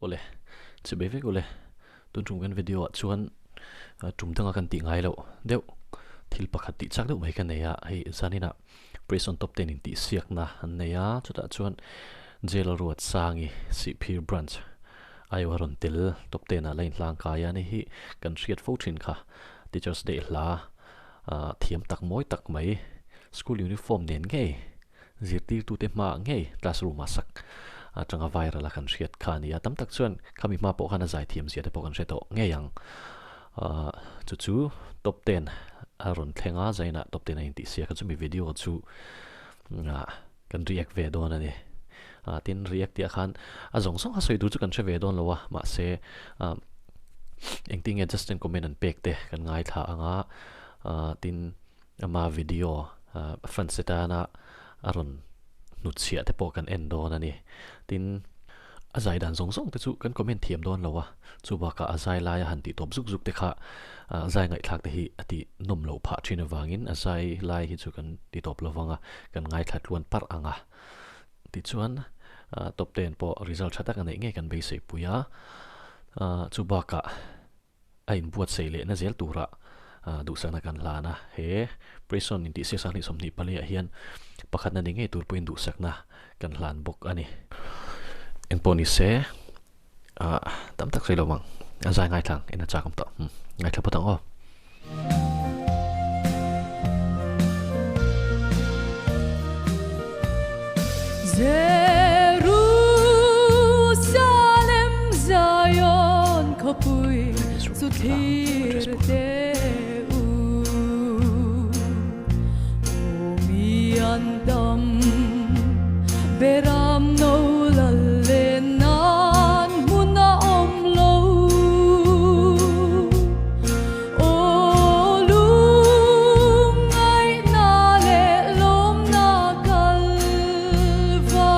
Ole chỉ bé với ole tuần trung cái video chuan trung thang akan ti ngai lo deuh thil pakhat ti chak deuh mai kan nei a hei zanina prison top 10 in ti siak na an nei a chuta chuan jail road sangi CP branch ayo ron til top 10 a lain hlang kaya ni hi kan riat fo thin kha teachers day hla thiam tak moi tak mai school uniform nen nge zirtir tu te ma nge classroom asak atanga viral akan riat khani atam tak chuan khami ma po khana zai thiam zia te po kan reto nge yang chu top 10 aron thlenga zaina top 10 in ti sia ka chumi video chu kan react ve don ani tin react ya khan azong song hasoi du chu kan che ve don lowa ma se engting adjusting comment and pek te kan ngai tha anga tin ama video fan setana aron nutsia te po kan end don ani tin azai dan zong zong te chu kan comment thiam don lowa chu ba ka azai la ya han ti top zuk zuk te kha azai ngai thak te hi ati nom lo pha thina wangin azai lai hi chu kan ti top lowanga kan ngai thlat luan par anga ti chuan top 10 po result thata kan nge kan basic puya chu ba ka ain buat seile na zel tura du sana kan lana he prison in ti se sang ni somni pali hian pakhat na nge tur puin du sakna kan hlan bok ani en poni se tam tak sei lawang azai ngai thang ina chakam ta ngai thla patang o Jerusalem Zion kopui suthir te u mi andam beram no lalenan muna omlo o lung ai na le lom na kalva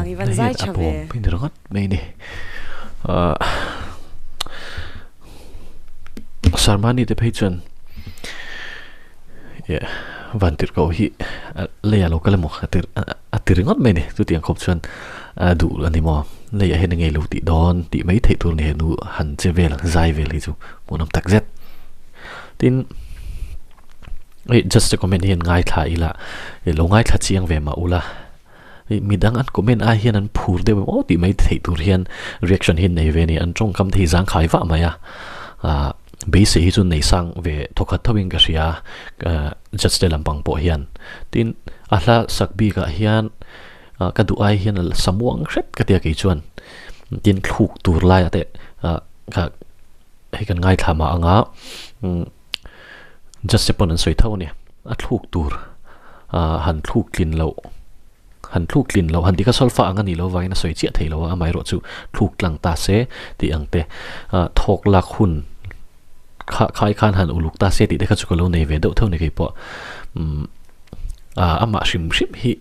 ang ivan zai chave pin rongat mai ni sarmani te pechon yeah vantir ko hi leya lokal mo atir ringot mai ni tu tiang khop chuan du ani mo leya hen ngei lu ti don ti mai thei tur ni nu han che vel zai vel hi chu monam tak zet tin just a comment hian ngai tha ila lo ngai tha chiang ve ma ula midang an comment a hian an phur de o ti mai thei tur hian reaction hin nei ve ni an tong kam thei jang khai wa maya base hi chu nei sang ve thokhat thawing ka ria just de lampang po hian tin ahla sakbi ka hian ka du ai hian samuang hret ka tia ke chuan tin thuk tur lai ate ka he kan ngai thama anga just se pon an soi thau ni a thuk tur han thuk klin lo han ti ka solfa anga ni lo vai na soi chia thei lo a mai ro chu thuk tlang ta se ti angte thok lak hun khai khan han uluk ta se ti de kha chu ko lo nei ve do thau ni ke po ama shim hi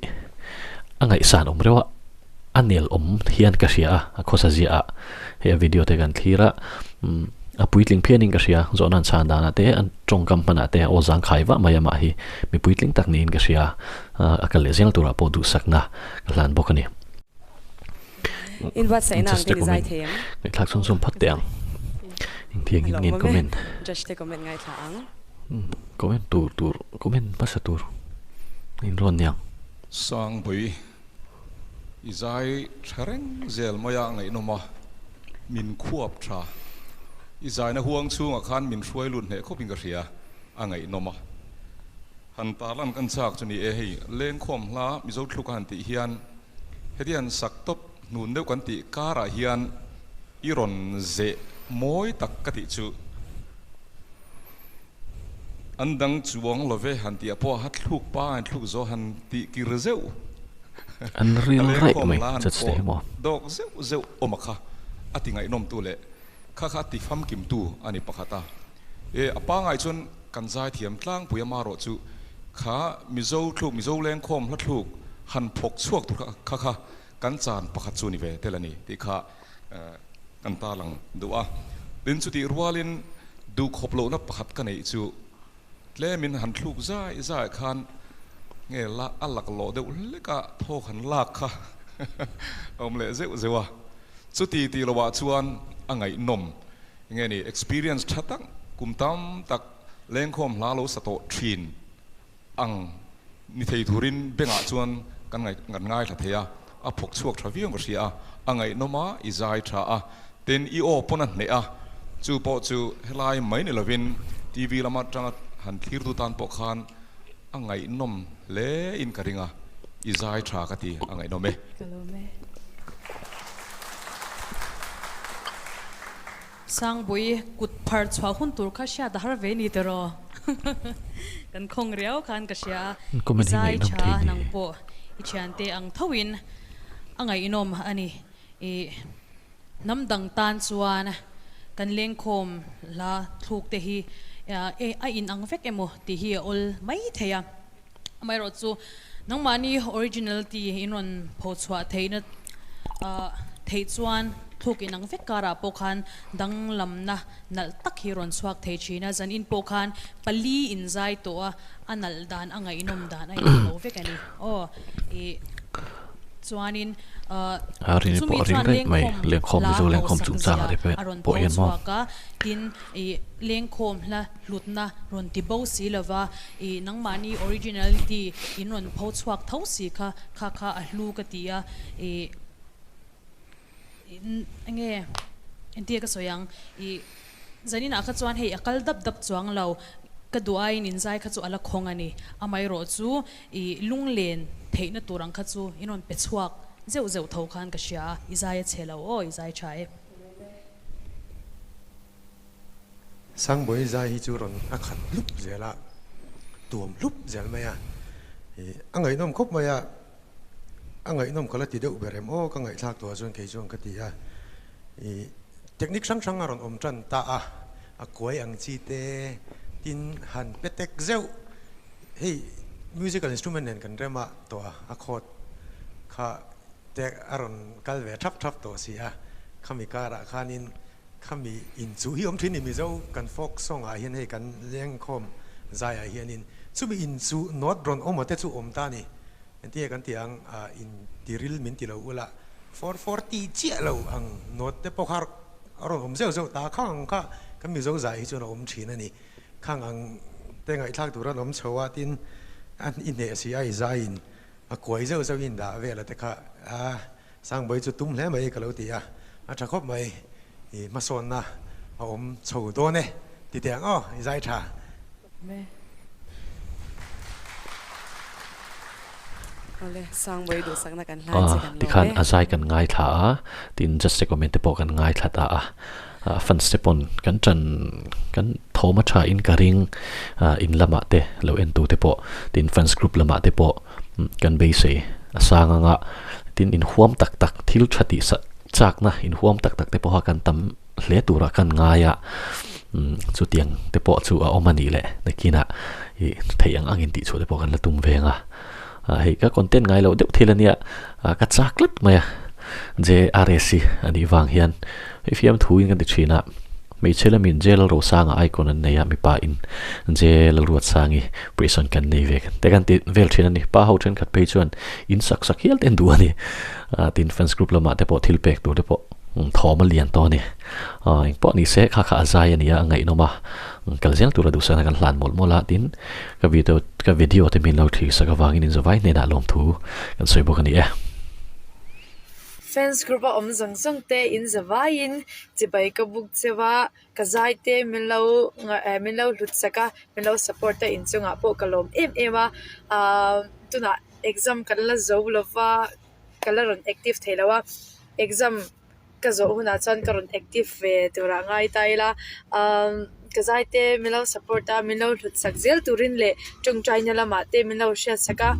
angai san rewa anel hian ka ria a khosa zia he video te kan thira a puitling phianing ka ria zonan chan dana te an tongkam pana te ozang khaiwa mayama hi mi puitling tak nin ka ria akal le zel tura po du sakna lan bokani in what say na ang zai them ngai thak som phat te ang ing thiang in comment just te comment ngai tha ang comment tur comment pasatur in ron yang sang bui izai thareng zel moya ngai noma min khuap tha izai na huang chung a khan min hruai lun he khoping ka ria angai noma han talan kan chak chuni e hei leng khom hla mi zo thluk han ti hian hedian sak top nun deuh kan ti kara hian iron ze moi tak ka ti chu andang chuang love han ti apo hat thluk pa an thluk zo han ti ki rezeu an real right mai just te mo dok zeu omakha ati ngai nom tu le kha ti fam kim tu ani pakhata e apa ngai chun kan zai thiam tlang puyama ro chu kha mizo thluk mizo leng khom hla thluk han phok chuak tu kha kan chan pakhat chu ni ve telani ti kha kan ta lang duwa din chu ti rualin du khoplo na pakhat ka nei chu tlemin han thluk zai khan nge la alak lo de leka thok han lak kha om le zewa chu ti lo wa chuan angai nom nge ni experience thatang kumtam tak lengkhom hla lo sato thin ang ni thei thurin benga chuan kan ngai tha theya a phok chuak thaviang ria angai noma izai tha a ten I o pona ne a chu po chu helai mai ni lovin TV lama tanga han thir tu tan po khan angai nom le in karinga izai tha ka ti angai nome sang bui kut phar chwa hun tur kha sha da har ve ni tero kan khong riau khan ka sha zai cha nang po I chante ang thawin angai inom ani e namdang tan chuan kan lengkhom la thuk te hi a in ang vek emo ti hi ol mai theya mai ro chu nangmani original ti inon pho chwa theina thei chuan thuk in ang vek kara pokhan dang lamna nal tak hi ron chuak thei china zan in pokhan pali in zai to anal dan angai inom dan ai lo vek ani e chuanin rin po rin mai lengkhom zo lengkhom chung chang re pe po yan mo tin e lengkhom la lutna ron ti bo si lova e nangmani originality in ron pho chuak thau si kha a hlu ka tia e nge entia ka soyang I zanina kha chuan hei akal dap chuang lo ka duai nin zai kha chu ala khong ani amai ro chu I lunglen theina turang kha chu inon pe chuak zeu tho khan ka sha izai chelo izai chai sang boi zai hi chu ron a khat lup zela tuam lup zel maya angai nom khop maya angai nom kala ti deuh berem ka ngai thak to chuan ke chuan ka ti a technique sang aron om tran ta a koi ang chi te tin han petek zeu hey musical instrument nen kan rema to a khot kha แต่อารมณ์กัลเวทับตัวเสียขมิการะขานินขมิอินจูฮิอมทินิมิเจ้ากันฟอกส่งอาเฮียนให้กันเลี้ยงคมใจอาเฮียนินซูบิอินจูนอตรอนอมเตจูอมตานี่ที่กันที่อังอินที่ริลมินที่เราอุละ440เจ้าเราอังนอตเตปอกฮาร์อารมณ์อมเจ้าตาข้างข้าก็มีเจ้าใจจนอมชีนั่นนี่ข้างอังแต่ไงทักตัวเราอมชัวตินอันอินเนเซียใจอินกวยเจ้าอินดาเวลแต่ข้าสร้างใบจุดตุ้มแล้วไม่ก็แล้วตีถ้าครบไม่มาสอนนะผมโชว์ตัวเนี่ยตีเตียงใจชาที่ขันอาศัยกันง่ายถ่าตินจะเสกเมนต์ปอกันง่ายถ่าตาฟันสเตปอนกันโทมาชาอินการิงอินละมาเตเราเอ็นตูเตปอตินฟันสกรุ๊ปละมาเตปอกันเบสสร้างงะตินอินหัวมตักทิลชติสจากนะอินหัวมตักเตปอกันตำเลตุระกันง่ายจุดเตียงเตปอจูอมันนี่แหละในกินะเทียงอังอินติจูเตปอกันละตุ่มเวงเฮ้ยก็คอนเทนต์ไงเราเดี๋ยวทีละเนี่ยกัดซักลัดมาเจอาร์เอซีอันนี้วางเฮียนให้ฟิล์มทูอินกันติดชีนะไม่ใช่ละมินเจลเราสร้างไอคอนนั้นเนี่ยไม่ป่าอินเจลรวดสร้างอีปริสันกันนี่เวกแต่กันติดเวลชีนั้นนี่ป้าเขาเช่นขัดไปจวนอินสักเฮียลเต็นตัวนี่ติดแฟนสกรุ๊ปละมาแต่พอทิลเปกตัวแต่พอทอมาเลียนตัวนี่อีกพอนี่เสกข้าอาใจนี่ยังไงน้องมากันเสียงตัวเราดูสถานการณ์หลานหมดละตินกับวิดีโอที่มีเราถือสักวางอินจะไว้ในด่านลมทูกันสวยบุกันนี่Fans group om zang te in zawain chibai ka buk chewa ka zai te minlo lut saka minlo support te in chunga po kalom ema tuna exam kanla zo lova kalaron active thelawa exam ka zo huna chan karon active ve tura ngai taila ka zai te minlo support ta minlo lut sak zel turin le chung china lama te minlo share saka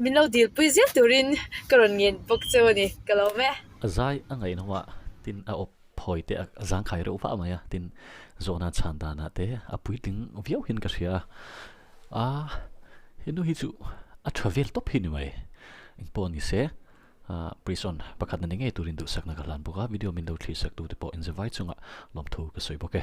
minlo deal puizia turin karon ngin bok choni kalome azai angai nawa tin a op phoi te azang khai ro fa maya tin zona chanda na te apui ting viau hin ka sia hinu hi chu a travel top hin mai pon ni se prison pakhat na nge turin du sakna kalan buka video min do thli sak tu te po in the vai chunga lom thu ka soi boke